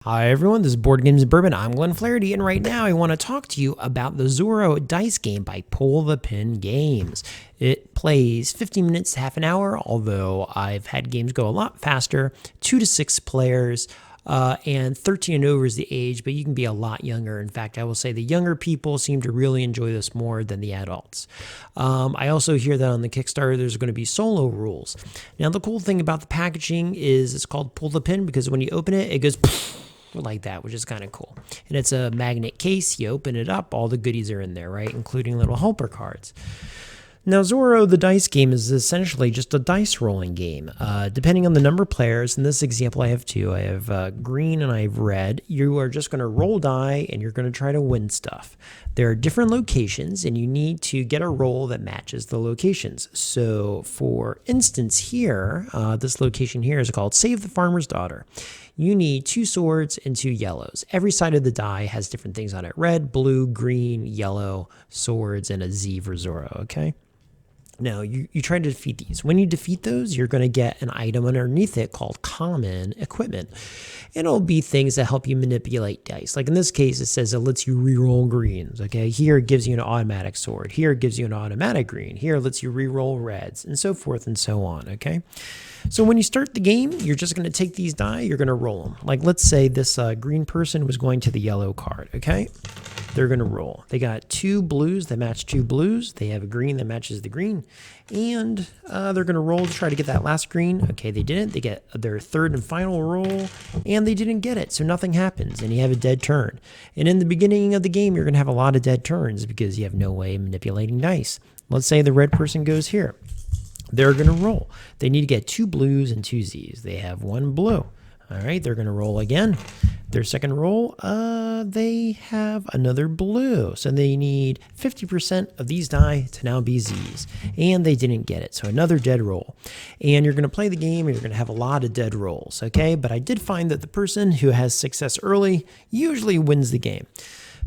Hi everyone, this is Board Games and Bourbon. I'm Glenn Flaherty, and right now I want to talk to you about the Zorro dice game by Pull the Pin Games. It plays 15 minutes to half an hour, although I've had games go a lot faster, 2 to 6 players, and 13 and over is the age, but you can be a lot younger. In fact, I will say the younger people seem to really enjoy this more than the adults. I also hear that on the Kickstarter there's going to be solo rules. Now the cool thing about the packaging is it's called Pull the Pin because when you open it, it goes like that, which is kind of cool. And it's a magnet case. You open it up, all the goodies are in there, right? Including little helper cards. Now, Zorro, the dice game, is essentially just a dice rolling game. Depending on the number of players, in this example I have two. I have green and I have red. You are just going to roll die and you're going to try to win stuff. There are different locations and you need to get a roll that matches the locations. So, for instance here, this location here is called Save the Farmer's Daughter. You need 2 swords and 2 yellows. Every side of the die has different things on it. Red, blue, green, yellow, swords, and a Z for Zorro, okay? Now, you try to defeat these. When you defeat those, you're going to get an item underneath it called common equipment. And it'll be things that help you manipulate dice. Like in this case, it says it lets you reroll greens, okay? Here it gives you an automatic sword. Here it gives you an automatic green. Here it lets you reroll reds, and so forth and so on, okay? So when you start the game, you're just going to take these die, you're going to roll them. Like let's say this green person was going to the yellow card, okay? They're going to roll. They got 2 blues that match 2 blues. They have a green that matches the green. And they're going to roll to try to get that last green. Okay, they didn't. They get their third and final roll, and they didn't get it. So nothing happens, and you have a dead turn. And in the beginning of the game, you're going to have a lot of dead turns because you have no way of manipulating dice. Let's say the red person goes here. They're going to roll. They need to get 2 blues and 2 Zs. They have 1 blue. All right, they're going to roll again. Their second roll, they have another blue. So they need 50% of these die to now be Zs. And they didn't get it. So another dead roll. And you're going to play the game and you're going to have a lot of dead rolls, okay? But I did find that the person who has success early usually wins the game.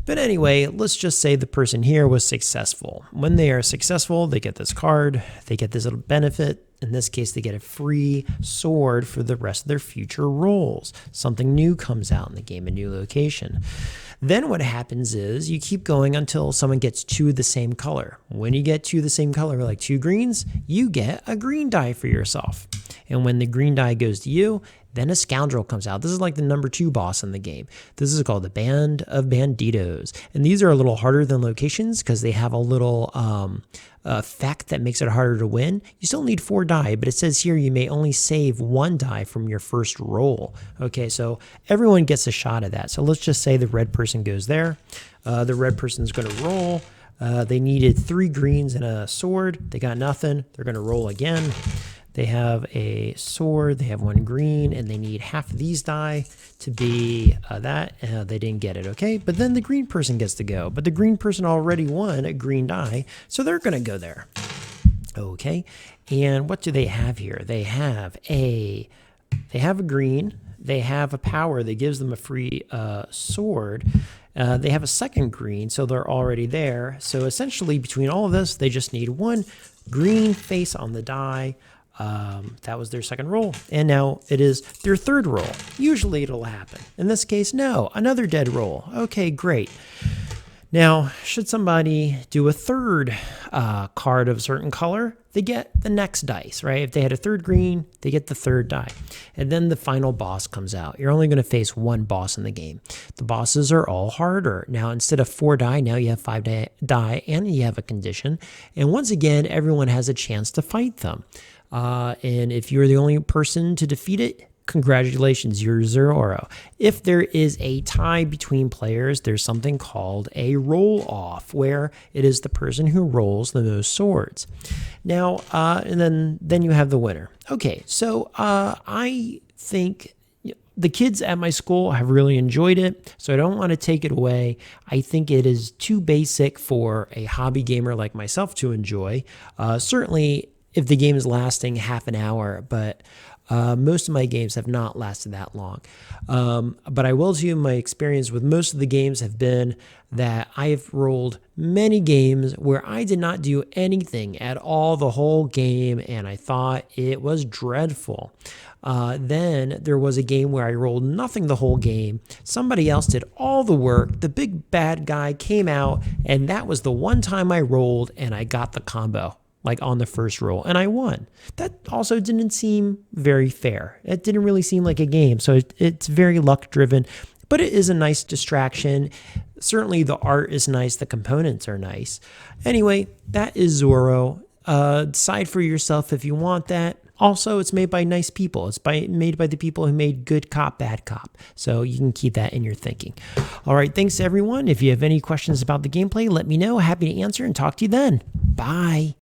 But anyway, let's just say the person here was successful. When they are successful, they get this card, they get this little benefit. In this case, they get a free sword for the rest of their future rolls. Something new comes out in the game, a new location. Then what happens is you keep going until someone gets 2 of the same color. When you get 2 of the same color, like 2 greens, you get a green die for yourself. And when the green die goes to you, then a scoundrel comes out. This is like the number 2 boss in the game. This is called the Band of Banditos. And these are a little harder than locations because they have a little effect that makes it harder to win. You still need 4 die, but it says here you may only save 1 die from your first roll. Okay, so everyone gets a shot at that. So let's just say the red person goes there. The red person's going to roll. They needed 3 greens and a sword. They got nothing. They're going to roll again. They have a sword, they have 1 green, and they need half of these die to be that. They didn't get it, okay? But then the green person gets to go. But the green person already won a green die, so they're going to go there. Okay, and what do they have here? They have a green, they have a power that gives them a free sword. They have a second green, so they're already there. So essentially, between all of this, they just need 1 green face on the die. That was their second roll, and now it is their third roll. Usually it'll happen. In this case, no, another dead roll. Okay, great. Now, should somebody do a third card of a certain color, they get the next dice, right? If they had a third green, they get the third die. And then the final boss comes out. You're only going to face 1 boss in the game. The bosses are all harder. Now, instead of 4 die, now you have 5 die, and you have a condition. And once again, everyone has a chance to fight them. And if you're the only person to defeat it, congratulations, you're Zorro. If there is a tie between players, there's something called a roll-off, where it is the person who rolls the most swords. Now, and then you have the winner. Okay, so I think the kids at my school have really enjoyed it, so I don't want to take it away. I think it is too basic for a hobby gamer like myself to enjoy. Certainly, if the game is lasting half an hour, but Most of my games have not lasted that long. But I will tell you my experience with most of the games have been that I have rolled many games where I did not do anything at all the whole game, and I thought it was dreadful. Then there was a game where I rolled nothing the whole game. Somebody else did all the work. The big bad guy came out, and that was the one time I rolled and I got the combo, like on the first roll, and I won. That also didn't seem very fair. It didn't really seem like a game, so it's very luck driven, but it is a nice distraction. Certainly the art is nice, the components are nice. Anyway, that is Zorro. Decide for yourself if you want that. Also, it's made by nice people. It's made by the people who made Good Cop, Bad Cop. So you can keep that in your thinking. All right, thanks everyone. If you have any questions about the gameplay, let me know. Happy to answer and talk to you then. Bye.